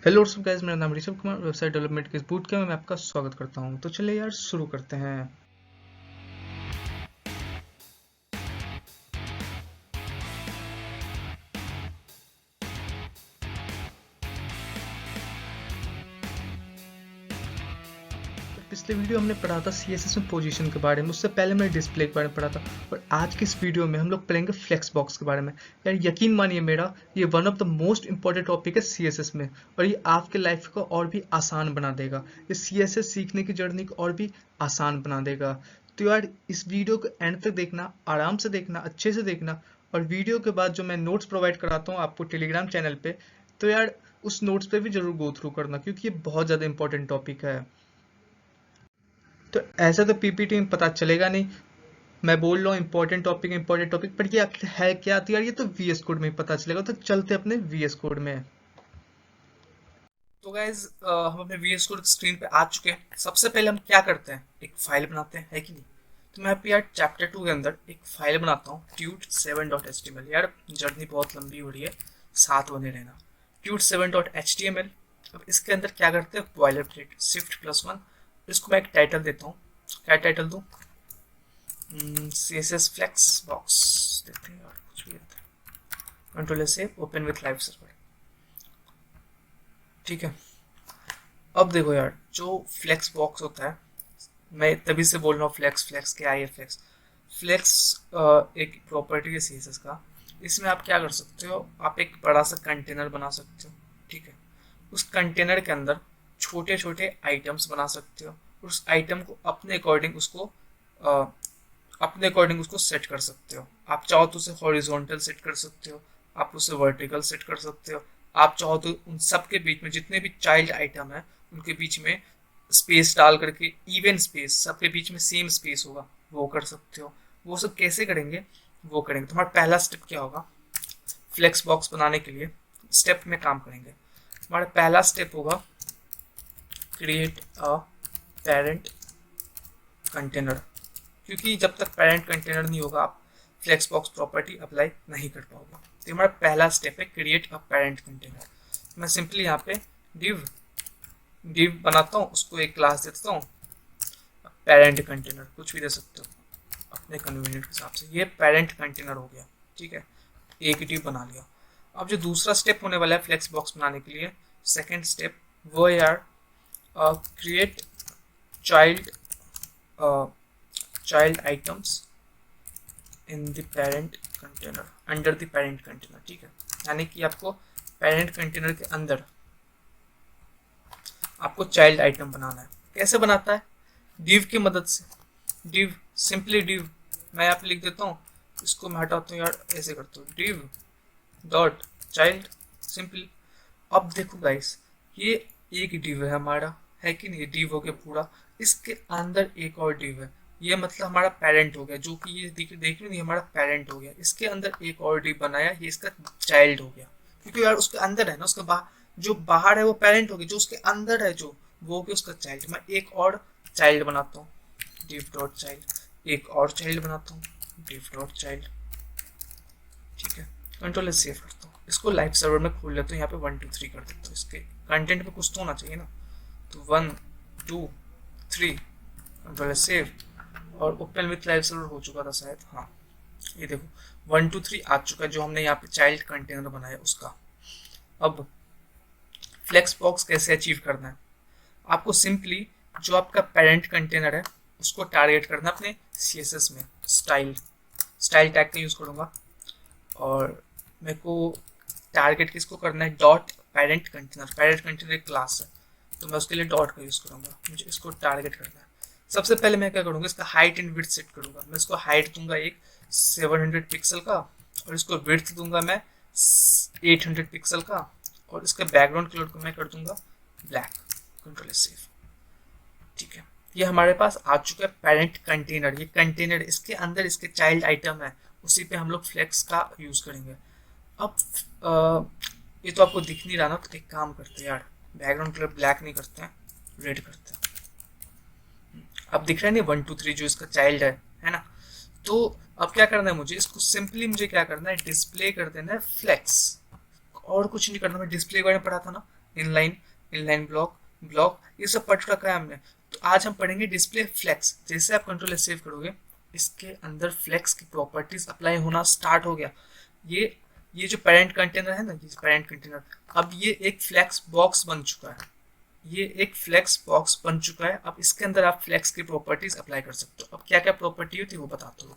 Hello सब guys, मेरा नाम ऋषभ कुमार, वेबसाइट डेवलपमेंट के इस बूट कैंप में आपका स्वागत करता हूं। तो चलिए यार शुरू करते हैं। पिछले वीडियो हमने पढ़ा था सीएसएस में पोजीशन के बारे में, उससे पहले हमने डिस्प्ले के बारे में पढ़ा था। और आज की इस वीडियो में हम लोग पढ़ेंगे फ्लेक्स बॉक्स के बारे में। यार यकीन मानिए मेरा, ये one of the most important topic है सीएसएस में, और ये आपके लाइफ को और भी आसान बना देगा। ये सीएसएस सीखने की जर्नी को और भी आसान बना देगा। तो यार इस वीडियो को एंड तक देखना, आराम से देखना, अच्छे से देखना। और वीडियो के बाद जो मैं नोट्स प्रोवाइड कराता हूँ आपको टेलीग्राम चैनल पे, तो यार उस नोट्स पे भी जरूर गो थ्रू करना, क्योंकि ये बहुत ज़्यादा इंपॉर्टेंट टॉपिक है। तो ऐसा तो पीपीटी में पता चलेगा नहीं। मैं बोल रहा हूँ इंपॉर्टेंट टॉपिक, पर ये आखिर है क्या? तो यार ये तो वीएस कोड में ही पता चलेगा। तो चलते अपने वीएस कोड में। तो गाइज हम अपने वीएस कोड स्क्रीन पे आ चुके हैं। सबसे पहले हम क्या करते हैं, एक फाइल बनाते हैं, है कि नहीं? तो मैं यार चैप्टर 2 के अंदर एक फाइल बनाता हूँ, tut7.html। यार जर्नी बहुत लंबी हो रही है, साथ बने रहना। tut7.html। अब इसके अंदर क्या करते हैं, बॉयलर प्लेट shift+1। इसको मैं एक टाइटल देता हूँ। क्या टाइटल दूँ? CSS फ्लेक्स बॉक्स देखते हैं यार, कुछ भी रहता है। कंट्रोल से ओपन विथ लाइव सर्वर। ठीक है। अब देखो यार, जो फ्लेक्स बॉक्स होता है, मैं तभी से बोल रहा हूँ फ्लेक्स फ्लेक्स क्या है ये फ्लेक्स। फ्लेक्स एक प्रॉपर्टी है सीएसएस का। इसमें आप क्या कर सकते हो, आप एक बड़ा सा कंटेनर बना सकते हो। ठीक है। उस कंटेनर के अंदर छोटे छोटे आइटम्स बना सकते हो। उस आइटम को अपने अकॉर्डिंग उसको सेट कर सकते हो। आप चाहो तो उसे हॉरिजॉन्टल सेट कर सकते हो, आप उसे वर्टिकल सेट कर सकते हो। आप चाहो तो उन सब के बीच में जितने भी चाइल्ड आइटम है उनके बीच में स्पेस डाल करके, इवन स्पेस, सबके बीच में सेम स्पेस होगा, वो कर सकते हो। वो सब कैसे करेंगे, वो करेंगे। तुम्हारा पहला स्टेप क्या होगा, फ्लेक्स बॉक्स बनाने के लिए स्टेप में काम करेंगे। हमारा पहला स्टेप होगा क्रिएट अ पेरेंट कंटेनर, क्योंकि जब तक पेरेंट कंटेनर नहीं होगा आप फ्लेक्स बॉक्स प्रॉपर्टी अप्लाई नहीं कर पाओगे। तो हमारा पहला स्टेप है क्रिएट अ पेरेंट कंटेनर। मैं सिंपली यहाँ पे डिव डिव बनाता हूँ, उसको एक क्लास देता हूँ, पेरेंट कंटेनर कुछ भी दे सकते हो अपने कन्वीनियंट के हिसाब से। ये पेरेंट कंटेनर हो गया। ठीक है, एक डिव बना लिया। अब जो दूसरा स्टेप होने वाला है फ्लेक्स बॉक्स बनाने के लिए, सेकेंड स्टेप, वो यार create child child items in the parent container, under the parent container. ठीक है, यानी कि आपको पेरेंट कंटेनर के अंदर आपको चाइल्ड आइटम बनाना है। कैसे बनाता है, डिव की मदद से। डिव, सिंपली डिव, मैं यहाँ पे लिख देता हूँ, इसको मैं हटाता हूँ यार, ऐसे करता हूँ, डिव डॉट चाइल्ड, सिंपल। अब देखो गाइस, ये एक डिव है हमारा, है कि नहीं? डिव हो गया पूरा। इसके अंदर एक और डिव है, ये मतलब हमारा पेरेंट हो गया, जो कि ये देख रहे नहीं, हमारा पेरेंट हो गया। इसके अंदर एक और डिव बनाया, ये इसका चाइल्ड हो गया, क्योंकि यार उसके अंदर है ना, उसका जो बाहर है वो पेरेंट हो गया, जो उसके अंदर है जो वो हो गया उसका चाइल्ड। मैं एक और चाइल्ड बनाता हूँ, डिव डॉट चाइल्ड। एक और चाइल्ड बनाता हूँ, डिव डॉट चाइल्ड। ठीक है, कंट्रोल सेव करता हूँ, इसको लाइव सर्वर में खोल लेता हूँ। यहाँ पे 1 2 3 कर देता हूँ। इसके कंटेंट में कुछ तो होना चाहिए ना, तो 1 2 3, कंट्रोल सेव, और ओपन विथ लाइव सर्वर हो चुका था शायद। हाँ, ये देखो 1 2 3 आ चुका है, जो हमने यहाँ पे चाइल्ड कंटेनर बनाया उसका। अब फ्लेक्स बॉक्स कैसे अचीव करना है, आपको सिंपली जो आपका पेरेंट कंटेनर है उसको टारगेट करना है अपने सीएसएस में। स्टाइल टैग का यूज करूंगा, और मेरे को टारगेट किसको करना है, dot parent container. Parent container एक क्लास है, तो मैं उसके लिए डॉट का यूज करूंगा। मुझे इसको टारगेट करना है। सबसे पहले मैं क्या करूंगा, इसका हाइट एंड विड्थ सेट करूंगा। मैं इसको हाइट दूंगा एक 700 पिक्सल का, और इसको विड्थ दूंगा मैं 800 पिक्सल का, और इसका बैकग्राउंड कलर को मैं कर दूंगा ब्लैक। Control save. ठीक है, ये हमारे पास आ चुका है पेरेंट कंटेनर। ये कंटेनर, इसके अंदर इसके चाइल्ड आइटम है, उसी पे हम लोग फ्लेक्स का यूज करेंगे। अब ये तो आपको दिख नहीं रहा ना, तो एक काम करते हैं यार, बैकग्राउंड कलर ब्लैक नहीं करते हैं, रेड करते हैं। अब दिख रहा है नहीं 1 2 3 जो इसका चाइल्ड है ना? तो अब क्या करना है मुझे, इसको सिंपली मुझे क्या करना है, डिस्प्ले कर देना है फ्लेक्स, और कुछ नहीं करना। मैं डिस्प्ले के बारे में पढ़ा था ना, इनलाइन, इनलाइन ब्लॉक, ब्लॉक, ये सब पढ़ रखा है हमने। तो आज हम पढ़ेंगे डिस्प्ले फ्लेक्स। जैसे आप कंट्रोल एस सेव करोगे, इसके अंदर फ्लेक्स की प्रॉपर्टीज अप्लाई होना स्टार्ट हो गया। ये जो पेरेंट कंटेनर है ना, ये पेरेंट कंटेनर, अब ये एक फ्लेक्स बॉक्स बन चुका है। ये एक फ्लेक्स बॉक्स बन चुका है। अब इसके अंदर आप फ्लेक्स की प्रॉपर्टीज अप्लाई कर सकते हो। अब क्या क्या प्रॉपर्टी होती है वो बताता हूँ।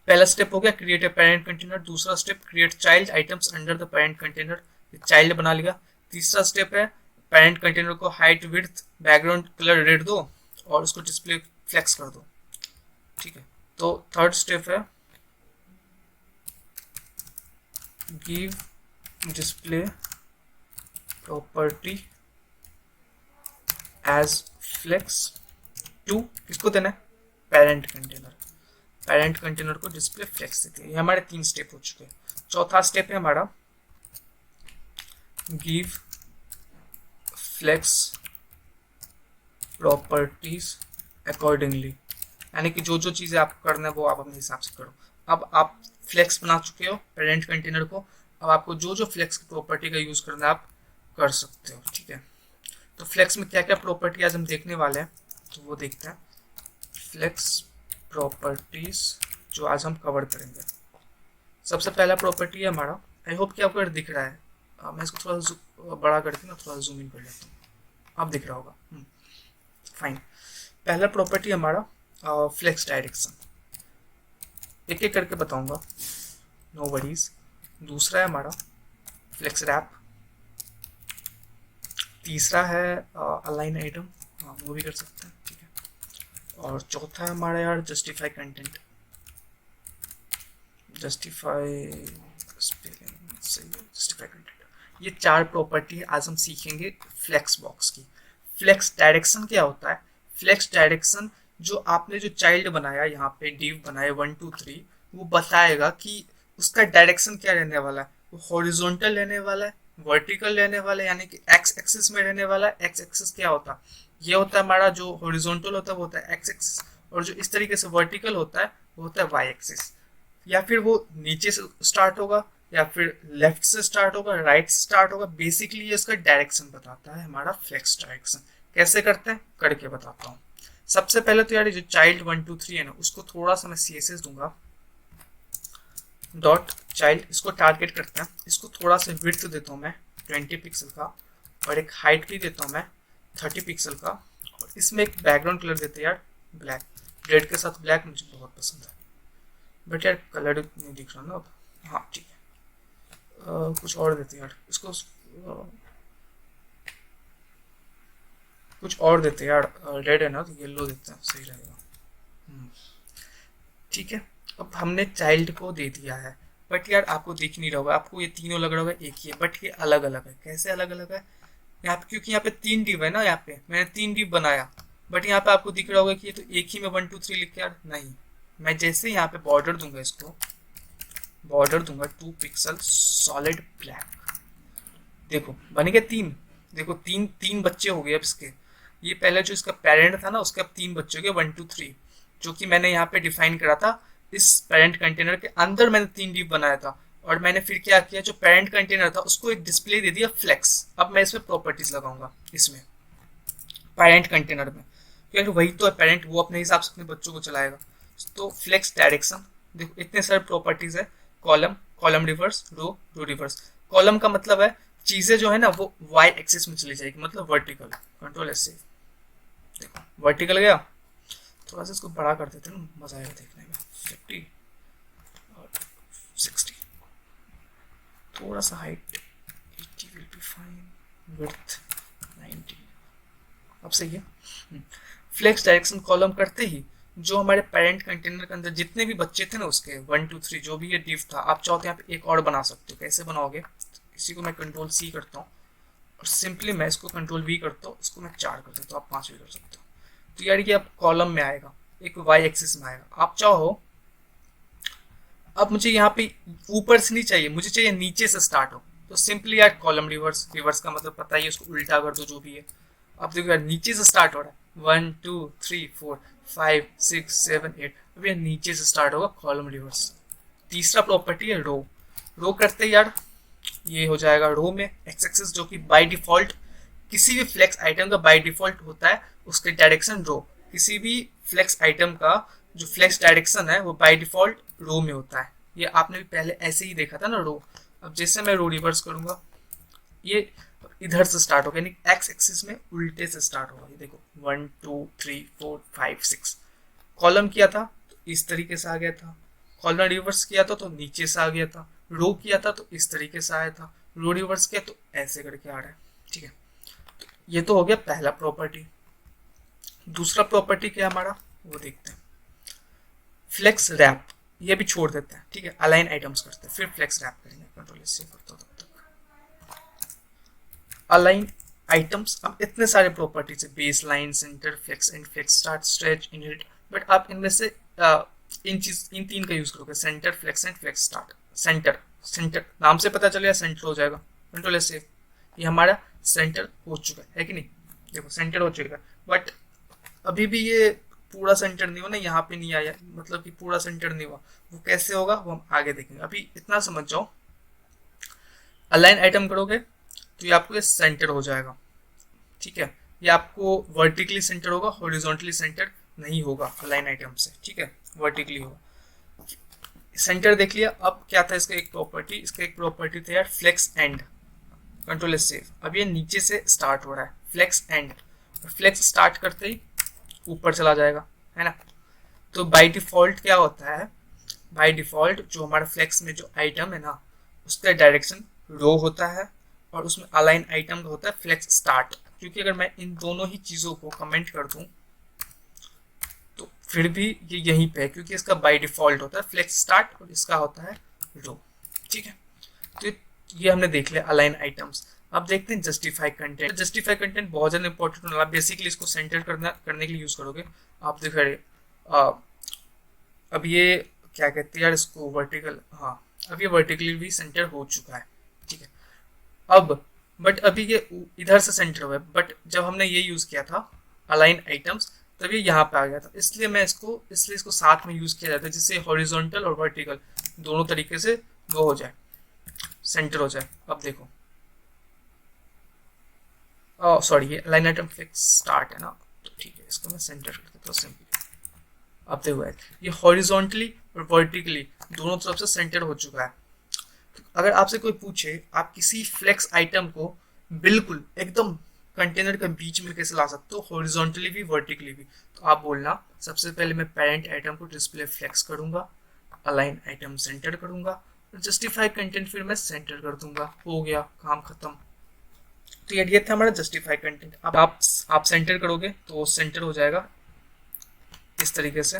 पहला स्टेप हो गया क्रिएट ए पेरेंट कंटेनर। दूसरा step create child items under the parent container, child बना लिया। तीसरा स्टेप है पेरेंट कंटेनर को height width background colour red दो और उसको डिस्प्ले फ्लेक्स कर दो, ठीक है। तो थर्ड स्टेप है give display property as flex to, किसको देना है, पेरेंट कंटेनर। पेरेंट कंटेनर को डिस्प्ले फ्लेक्स देती है। ये हमारे 3 स्टेप हो चुके हैं। चौथा स्टेप है हमारा गिव फ्लेक्स प्रॉपर्टीज अकॉर्डिंगली, यानी कि जो जो चीजें आपको करना है वो आप अपने हिसाब से करो। अब आप फ्लेक्स बना चुके हो पेरेंट कंटेनर को, अब आपको जो जो फ्लेक्स की प्रॉपर्टी का यूज करना है आप कर सकते हो, ठीक है। तो फ्लेक्स में क्या क्या प्रॉपर्टी आज हम देखने वाले हैं, तो वो देखते हैं। फ्लेक्स प्रॉपर्टीज जो आज हम कवर करेंगे। सबसे पहला प्रॉपर्टी है हमारा, आई होप कि आपको दिख रहा है, मैं इसको थोड़ा सा बड़ा करके ना थोड़ा जूम इन कर लेता हूँ, आप दिख रहा होगा, फाइन। पहला प्रॉपर्टी हमारा फ्लेक्स डायरेक्शन, एक एक करके बताऊंगा, नो वरीज। दूसरा है हमारा फ्लेक्स रैप। तीसरा है अलाइन आइटम, वो भी कर सकते हैं, ठीक है। और चौथा है हमारा यार जस्टिफाई कंटेंट, जस्टिफाई कंटेंट। ये 4 प्रॉपर्टी आज हम सीखेंगे फ्लेक्स बॉक्स की। फ्लेक्स डायरेक्शन क्या होता है, फ्लेक्स डायरेक्शन जो आपने जो चाइल्ड बनाया यहाँ पे डिव बनाए 1 2 3, वो बताएगा कि उसका डायरेक्शन क्या रहने वाला है। वो हॉरिजॉन्टल रहने वाला है, वर्टिकल रहने वाला है, यानी कि एक्स एक्सिस में रहने वाला है। एक्स एक्सिस क्या होता है, ये होता है हमारा जो हॉरिजॉन्टल होता है वो होता है एक्स एक्सिस, और जो इस तरीके से वर्टिकल होता है वो होता है वाई एक्सिस। या फिर वो नीचे से स्टार्ट होगा या फिर लेफ्ट से स्टार्ट होगा, राइट से स्टार्ट होगा। बेसिकली ये उसका डायरेक्शन बताता है हमारा फ्लेक्स डायरेक्शन। कैसे करते हैं करके बताता हूँ। सबसे पहले तो यार जो चाइल्ड 1 2 3 है ना, उसको थोड़ा सा मैं CSS दूंगा, डॉट चाइल्ड, इसको टारगेट करते हैं। इसको थोड़ा सा विड्थ देता हूँ मैं 20 पिक्सल का, और एक हाइट भी देता हूँ मैं 30 पिक्सल का, और इसमें एक बैकग्राउंड कलर देते हैं यार ब्लैक। रेड के साथ ब्लैक मुझे बहुत पसंद है, बट यार कलर नहीं दिख रहा ना अब, हाँ ठीक है। कुछ और देते हैं यार इसको, कुछ और देते हैं यार, रेड है ना तो येलो देते हैं, सही रहेगा, ठीक है। अब हमने चाइल्ड को दे दिया है, बट यार आपको दिख नहीं रहा होगा, आपको ये तीनों लग रहा होगा एक ही है, बट ये अलग अलग है। कैसे अलग अलग है, यहाँ पे क्योंकि यहाँ पे 3 डिव है ना, यहाँ पे मैंने 3 डिव बनाया, बट यहाँ पे आपको दिख रहा होगा कि ये तो एक ही में 1 2 3 लिख के, यार नहीं, मैं जैसे यहाँ पे बॉर्डर दूंगा, इसको बॉर्डर दूंगा 2 पिक्सल सॉलिड ब्लैक, देखो बन गया 3। देखो 3 बच्चे हो गए अब इसके। ये पहले जो इसका पेरेंट था ना, उसके अब 3 बच्चे हो गए 1 2 3, जो कि मैंने यहाँ पे डिफाइन करा था। इस पेरेंट कंटेनर के अंदर मैंने 3 डिव बनाया था, और मैंने फिर क्या किया, जो पेरेंट कंटेनर था उसको एक डिस्प्ले दे दिया फ्लेक्स। अब मैं इसमें प्रॉपर्टीज लगाऊंगा, इसमें पेरेंट कंटेनर में, क्योंकि वही तो है पेरेंट, वो अपने हिसाब से अपने बच्चों को चलाएगा। तो फ्लेक्स डायरेक्शन, देखो इतने सारे प्रॉपर्टीज है। कॉलम, कॉलम रिवर्स, रो, रो रिवर्स। कॉलम का मतलब है चीजें जो है ना वो वाई एक्सिस में चली जाएगी, मतलब वर्टिकल। कंट्रोल एस से देखो वर्टिकल गया। थोड़ा सा इसको बड़ा कर देते हैं, मजा आएगा देखने में। 50 और 60, थोड़ा सा height 80 will be fine, width 90, अब सही है। फ्लेक्स डायरेक्शन कॉलम करते ही जो हमारे पेरेंट कंटेनर के अंदर जितने भी बच्चे थे ना, उसके 1 2 3 जो भी ये डिव था, आप चाहो तो यहाँ पे एक और बना सकते हो। कैसे बनाओगे, इसी को मैं कंट्रोल C करता हूँ, और सिंपली मैं इसको कंट्रोल V करता हूँ, इसको मैं 4 कर देता हूँ, आप 5 भी कर सकते हो। तो यार ये अब कॉलम में आएगा, एक वाई एक्सिस में आएगा। आप चाहो, अब मुझे यहाँ पे ऊपर से नहीं चाहिए, मुझे चाहिए नीचे से स्टार्ट हो, तो सिंपली यार कॉलम रिवर्स, रिवर्स का मतलब पता ही, उसको उल्टा कर दो जो भी है। अब देखो यार नीचे से स्टार्ट हो रहा है, 1 2 3 4 5 6 7 8, अब यार नीचे से स्टार्ट होगा कॉलम रिवर्स। तीसरा प्रॉपर्टी है रो। रो करते यार ये हो जाएगा रो में। एक्स एक्सिस जो कि बाय डिफॉल्ट किसी भी फ्लेक्स आइटम का बाय डिफॉल्ट होता है उसके डायरेक्शन रो। किसी भी फ्लेक्स आइटम का जो फ्लेक्स डायरेक्शन है वो बाय डिफॉल्ट रो में होता है। ये आपने भी पहले ऐसे ही देखा था ना रो। अब जैसे मैं रो रिवर्स करूंगा, ये इधर से स्टार्ट होगा, यानी एक्स एक्सिस में उल्टे से स्टार्ट होगा। ये देखो 1 2 3 4 5 6 कॉलम किया था तो इस तरीके से आ गया था, कॉलम रिवर्स किया था तो नीचे से आ गया था, रो किया था तो इस तरीके से आया था, रो रिवर्स किया तो ऐसे करके आ रहा है। ठीक है, तो ये तो हो गया पहला प्रॉपर्टी। दूसरा प्रॉपर्टी क्या हमारा वो देखते हैं, फ्लेक्स रैप। ये भी छोड़ देते हैं, ठीक है, अलाइन आइटम्स करते हैं फिर फ्लेक्स रैप करेंगे। कंट्रोल से करता हूं तब तक अलाइन आइटम्स। अब इतने सारे प्रॉपर्टीज है, baseline, centre, flex end flex start, stretch, inherit, but आप इनमें से इन तीन का यूज करोगे, centre, flex end flex start. Centre, centre नाम से पता चलेगा सेंटर हो जाएगा। कंट्रोल से ये हमारा सेंटर हो चुका है कि नहीं, देखो सेंटर हो चुका है, बट अभी भी ये पूरा सेंटर नहीं हुआ ना, यहाँ पे नहीं आया, मतलब कि पूरा सेंटर नहीं हुआ। वो कैसे होगा वो हम आगे देखेंगे, अभी इतना समझ जाओ। अलाइन आइटम करोगे तो ये आपको ये सेंटर हो जाएगा। ठीक है, ये आपको वर्टिकली सेंटर होगा, हॉरिजॉन्टली सेंटर नहीं होगा अलाइन आइटम से। ठीक है, वर्टिकली होगा। सेंटर देख लिया। अब क्या था इसका एक प्रॉपर्टी, इसका एक प्रॉपर्टी था यार फ्लेक्स एंड। Control save. अब ये नीचे से स्टार्ट हो रहा है फ्लेक्स एंड, और फ्लेक्स स्टार्ट करते ही ऊपर चला जाएगा, है ना। तो बाय डिफॉल्ट क्या होता है, बाय डिफॉल्ट जो हमारा फ्लेक्स में जो आइटम है ना उसका डायरेक्शन रो होता है, और उसमें अलाइन आइटम का होता है फ्लेक्स स्टार्ट। क्योंकि अगर मैं इन दोनों ही चीज़ों को कमेंट कर दूं तो फिर भी ये यहीं पे है, क्योंकि इसका बाय डिफॉल्ट होता है फ्लेक्स स्टार्ट और इसका होता है रो। ठीक है, तो ये हमने देख लिया अलाइन आइटम्स। अब देखते हैं जस्टिफाई कंटेंट। जस्टिफाई कंटेंट बहुत ज़्यादा इंपॉर्टेंट होना, बेसिकली इसको सेंटर करने के लिए यूज़ करोगे। आप देख रहे अब ये क्या कहते हैं यार इसको, वर्टिकल, हाँ अब ये वर्टिकली भी सेंटर हो चुका है। ठीक है, अब बट अभी ये इधर से सेंटर हुआ है, बट जब हमने ये यूज़ किया था अलाइन आइटम्स तब ये यहाँ पे आ गया था, इसलिए इसको साथ में यूज़ किया जाता है, जिससे हॉरिजॉन्टल और वर्टिकल दोनों तरीके से वो हो जाए, सेंटर हो जाए। अब देखो, सॉरी ये लाइन आइटम फ्लेक्स स्टार्ट है ना, तो ठीक है इसको मैं सेंटर कर देता हूँ सिंपली। अब देखो ये हॉरिजॉन्टली और वर्टिकली दोनों तरफ से सेंटर हो चुका है। तो अगर आपसे कोई पूछे आप किसी फ्लेक्स आइटम को बिल्कुल एकदम कंटेनर के बीच में कैसे ला सकते हो, हॉरिजॉन्टली भी वर्टिकली भी, तो आप बोलना सबसे पहले मैं पेरेंट आइटम को डिस्प्ले फ्लेक्स करूंगा, अलाइन आइटम सेंटर करूंगा, जस्टिफाई कंटेंट फिर मैं सेंटर कर दूंगा, हो गया काम खत्म। तो ये था हमारा जस्टिफाई कंटेंट। अब आप सेंटर करोगे तो सेंटर हो जाएगा इस तरीके से।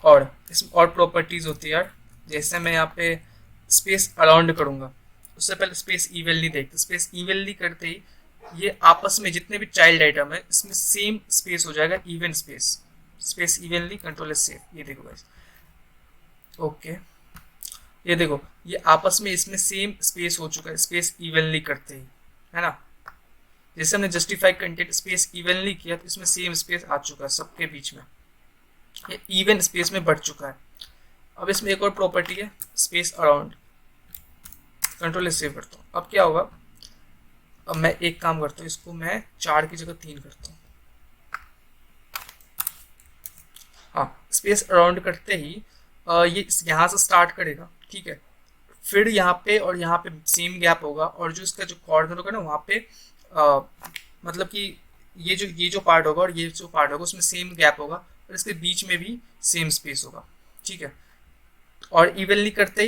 और इसमें और प्रॉपर्टीज होती है यार, जैसे मैं यहाँ पे स्पेस अराउंड करूंगा, उससे पहले स्पेस इवनली देखते, स्पेस इवनली करते ही ये आपस में जितने भी चाइल्ड आइटम है इसमें सेम स्पेस हो जाएगा, even space, space evenly. Control S save. ये देखो गाइस, ओके ये देखो ये आपस में इसमें सेम स्पेस हो चुका है स्पेस इवनली करते ही, है ना। जैसे हमने जस्टिफाई कंटेंट स्पेस इवनली किया तो इसमें सेम स्पेस आ चुका है सबके बीच में, ये इवन स्पेस में बढ़ चुका है। अब इसमें एक और प्रॉपर्टी है स्पेस अराउंड। कंट्रोल सेव करता हूँ। अब क्या होगा, अब मैं एक काम करता हूँ, इसको मैं 4 की जगह 3 करता हूँ। हाँ, स्पेस अराउंड करते ही ये यहाँ से स्टार्ट करेगा, ठीक है, फिर यहाँ पे और यहाँ पे सेम गैप होगा, और जो इसका जो कॉर्नर होगा ना वहाँ पे मतलब कि ये जो पार्ट होगा और ये जो पार्ट होगा उसमें सेम गैप होगा, और इसके बीच में भी सेम स्पेस होगा। ठीक है, और इवनली करते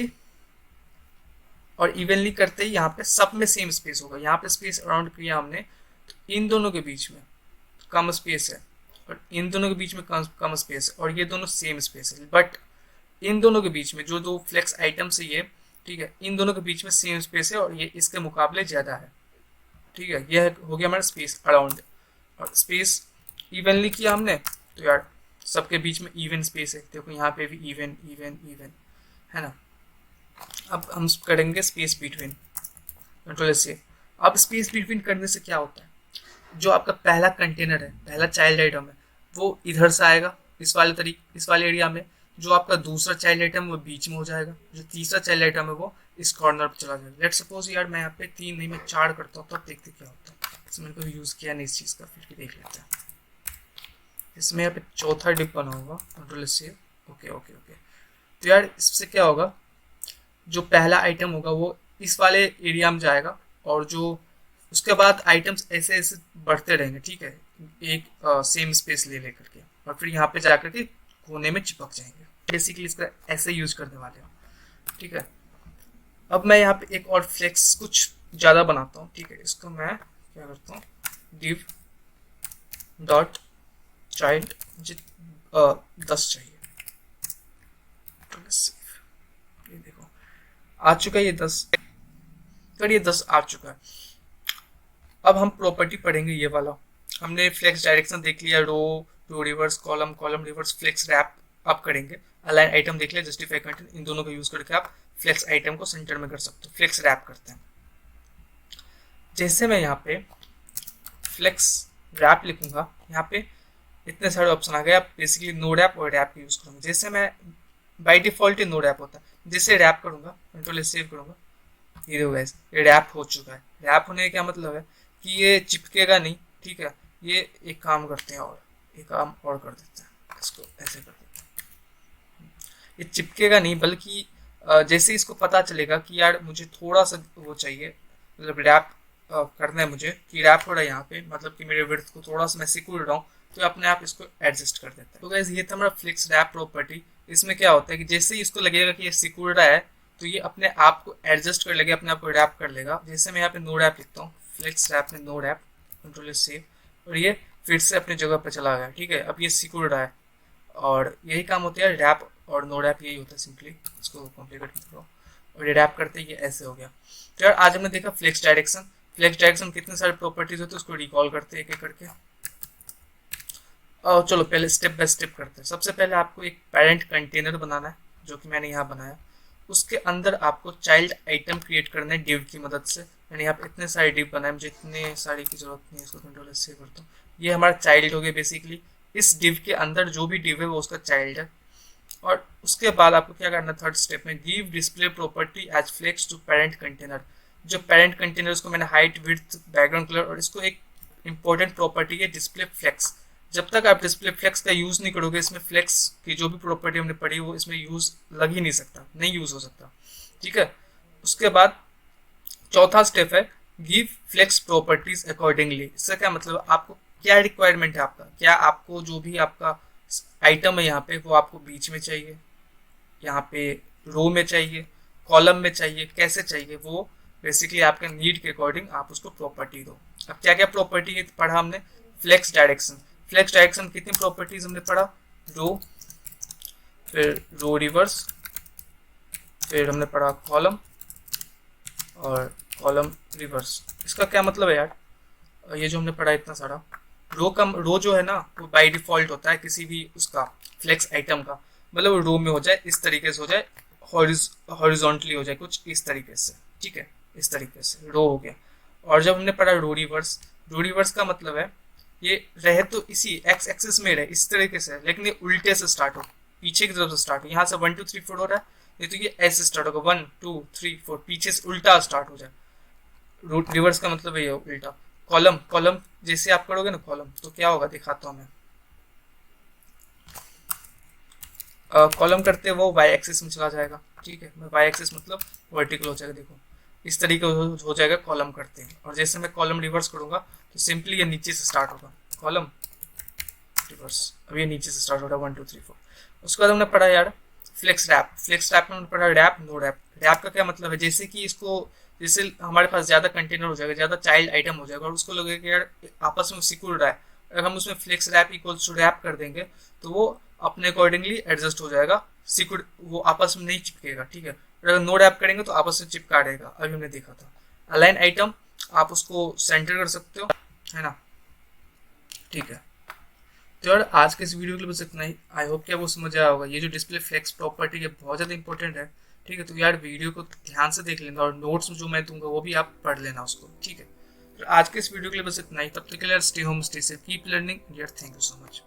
ही यहाँ पे सब में सेम स्पेस होगा। यहाँ पे स्पेस अराउंड किया हमने, तो इन दोनों के बीच में कम स्पेस है और इन दोनों के बीच में कम स्पेस है, और ये दोनों सेम स्पेस है, बट इन दोनों के बीच में जो दो फ्लेक्स आइटम है ये, ठीक है, इन दोनों के बीच में सेम स्पेस है और ये इसके मुकाबले ज़्यादा है। ठीक है, यह हो गया हमारा स्पेस अराउंड। और स्पेस इवनली किया हमने तो यार सबके बीच में इवन स्पेस है, देखो यहाँ पे भी इवन इवन इवन, है ना। अब हम करेंगे स्पेस बिटवीन। कंट्रोल से। अब स्पेस बिटवीन करने से क्या होता है, जो आपका पहला कंटेनर है, पहला चाइल्ड आइटम है, वो इधर से आएगा इस वाले एरिया में, जो आपका दूसरा चाइल्ड आइटम वो बीच में हो जाएगा, जो तीसरा चाइल्ड आइटम है वो इस कॉर्नर पर चला जाएगा। लेट सपोज यार मैं यहाँ पे 3 नहीं मैं 4 करता हूँ, तब देखते क्या होता है। इसमें मैंने कभी यूज़ किया नहीं इस चीज़ का, फिर भी देख लेते हैं। इसमें यहाँ पे चौथा डिप बना होगा, control save, okay okay okay. तो यार इससे क्या होगा, जो पहला आइटम होगा वो इस वाले एरिया में जाएगा, और जो उसके बाद आइटम्स ऐसे ऐसे बढ़ते रहेंगे, ठीक है, एक सेम स्पेस ले लेकर के, और फिर यहाँ पे जाकर के कोने में चिपक जाएंगे। बेसिकली इसका ऐसे यूज करने वाले हो, ठीक है। अब मैं यहाँ पे एक और फ्लेक्स कुछ ज़्यादा बनाता हूँ, ठीक है। इसको मैं क्या करता हूँ, div डॉट चाइल्ड 10 चाहिए, ये देखो आ चुका है ये 10, फिर ये 10 आ चुका है। अब हम प्रॉपर्टी पढ़ेंगे ये वाला। हमने फ्लेक्स डायरेक्शन देख लिया, row reverse, column column reverse, flex wrap आप करेंगे। अलाइन आइटम देख लिया, जस्टिफाई कंटेंट, इन दोनों को यूज करके आप फ्लेक्स आइटम को सेंटर में कर सकते हो। फ्लेक्स रैप करते हैं, जैसे मैं यहाँ पे फ्लेक्स रैप लिखूंगा, यहाँ पे इतने सारे ऑप्शन आ गए। आप बेसिकली नोड ऐप और रैप यूज करूंगा। जैसे मैं बाई डिफॉल्ट नोड ऐप होता है, जैसे रैप करूंगा, कंट्रोल सेव करूंगा, ये देखो गाइस ये रैप हो चुका है। रैप होने का क्या मतलब है कि ये चिपकेगा नहीं, ठीक है। ये एक काम करते हैं, और एक काम और कर देते हैं, इसको ऐसे कर देते हैं, ये चिपकेगा नहीं, बल्कि जैसे इसको पता चलेगा कि यार मुझे थोड़ा सा वो चाहिए, मतलब रैप करना है मुझे, कि रैप हो रहा है यहाँ पे, मतलब कि मेरे विड्थ को थोड़ा सा मैं सिकुड़ रहा हूँ, तो अपने आप इसको एडजस्ट कर देता है। तो गाइस ये था हमारा फ्लेक्स रैप प्रॉपर्टी। इसमें क्या होता है कि जैसे ही इसको लगेगा कि ये सिकुड़ रहा है, तो ये अपने आप को एडजस्ट कर लेगा, अपने आप को रैप कर लेगा। जैसे मैं यहाँ पे नो रैप लिखता हूँ, फ्लेक्स रैप में नो रैप, कंट्रोल सेव, और ये फिर से अपनी जगह पर चला गया, ठीक है। अब ये सिकुड़ रहा है, और यही काम होता है रैप और नो रैप, यही होता है सिंपली। इसको कॉम्प्लिकेट मत करो, और ये रैप करते ये ऐसे हो गया। तो यार आज हमने देखा फ्लेक्स डायरेक्शन। फ्लेक्स डायरेक्शन कितने सारे प्रॉपर्टीज होते हैं, उसको रिकॉल करते हैं एक एक करके। और चलो पहले स्टेप बाय स्टेप करते हैं। सबसे पहले आपको एक पेरेंट कंटेनर बनाना है, जो कि मैंने यहाँ बनाया। उसके अंदर आपको चाइल्ड आइटम क्रिएट करना है डिव की मदद से। मैंने यहाँ पे इतने सारे डिव बनाए, मुझे इतने सारे की जरूरत नहीं है, इसको कंट्रोल से करता हूँ। ये हमारा चाइल्ड हो गया बेसिकली। इस डिव के अंदर जो भी डिव है वो उसका चाइल्ड है। और उसके बाद आपको क्या करना है, थर्ड स्टेप में give display property as flex to parent container. जो पेरेंट कंटेनर उसको मैंने हाइट, विड्थ, बैकग्राउंड कलर, और इसको एक इंपॉर्टेंट प्रॉपर्टी है डिस्प्ले फ्लेक्स। जब तक आप डिस्प्ले फ्लेक्स का यूज नहीं करोगे, इसमें फ्लेक्स की जो भी प्रॉपर्टी हमने पढ़ी वो इसमें यूज लग ही नहीं सकता, नहीं यूज हो सकता, ठीक है। उसके बाद चौथा स्टेप है गिव फ्लेक्स प्रॉपर्टीज अकॉर्डिंगली। इसका क्या मतलब, आपको क्या रिक्वायरमेंट है आपका, क्या आपको जो भी आपका आइटम है यहाँ पे वो आपको बीच में चाहिए, यहाँ पे रो में चाहिए, कॉलम में चाहिए, कैसे चाहिए, वो बेसिकली आपके नीड के अकॉर्डिंग आप उसको प्रॉपर्टी दो। अब क्या क्या प्रॉपर्टी पढ़ा हमने, फ्लेक्स डायरेक्शन। फ्लेक्स डायरेक्शन कितनी प्रॉपर्टीज हमने पढ़ा, रो, फिर रो रिवर्स, फिर हमने पढ़ा कॉलम और कॉलम रिवर्स। इसका क्या मतलब है यार, ये जो हमने पढ़ा इतना सारा, रो जो है ना वो बाय डिफॉल्ट होता है किसी भी उसका फ्लेक्स आइटम का, मतलब वो रो में हो जाए, इस तरीके से हो जाए, हॉरिजॉन्टली हो जाए, कुछ इस तरीके से, ठीक है, इस तरीके से रो हो गया। और जब हमने पढ़ा रो रिवर्स का मतलब है ये रहे तो इसी एक्स एक्सिस में रहे इस तरीके से, लेकिन ये उल्टे से स्टार्ट हो, पीछे की तरफ से स्टार्ट हो। यहाँ से 1 2 3 4 हो रहा है, नहीं तो ये ऐसे स्टार्ट होगा 1 2 3 4, पीछे से उल्टा स्टार्ट हो जाए। रूट रिवर्स का मतलब ये उल्टा। कॉलम जैसे आप करोगे ना कॉलम, तो क्या होगा दिखाता हूँ मैं। कॉलम करते वो वाई एक्सिस में चला जाएगा, ठीक है। वाई एक्सिस मतलब वर्टिकल हो जाएगा, देखो इस तरीके हो जाएगा कॉलम करते हैं। और जैसे मैं कॉलम रिवर्स करूंगा तो सिंपली ये नीचे से स्टार्ट होगा, कॉलम रिवर्स। अब ये नीचे से स्टार्ट हो रहा है 1 2 3 4। उसके बाद हमने पढ़ा यार फ्लेक्स रैप में हमने पढ़ा रैप नो रैप। रैप का क्या मतलब है, जैसे कि इसको जैसे हमारे पास ज्यादा कंटेनर हो जाएगा, ज्यादा चाइल्ड आइटम हो जाएगा, और उसको लगेगा कि यार आपस में सिकुड़ रहा है, अगर हम उसमें flex wrap equals to wrap कर देंगे तो वो अपने अकॉर्डिंगली एडजस्ट हो जाएगा, सिकुड़ वो आपस में नहीं चिपकेगा, ठीक है। अगर नो रैप करेंगे तो आपस में चिपका रहेगा, अभी हमने देखा था। अलाइन आइटम आप उसको सेंटर कर सकते हो, है ना, ठीक है। तो यार आज के इस वीडियो के लिए बस इतना ही। आई होप कि आपको समझ आया होगा। ये जो डिस्प्ले फ्लेक्स प्रॉपर्टी है बहुत ज़्यादा इंपॉर्टेंट है, ठीक है। तो यार वीडियो को ध्यान से देख लेना, और नोट्स जो मैं दूंगा वो भी आप पढ़ लेना उसको, ठीक है। तो आज के इस वीडियो के लिए बस इतना ही। तब तक के लिए stay home stay safe, keep learning, यार थैंक यू सो मच।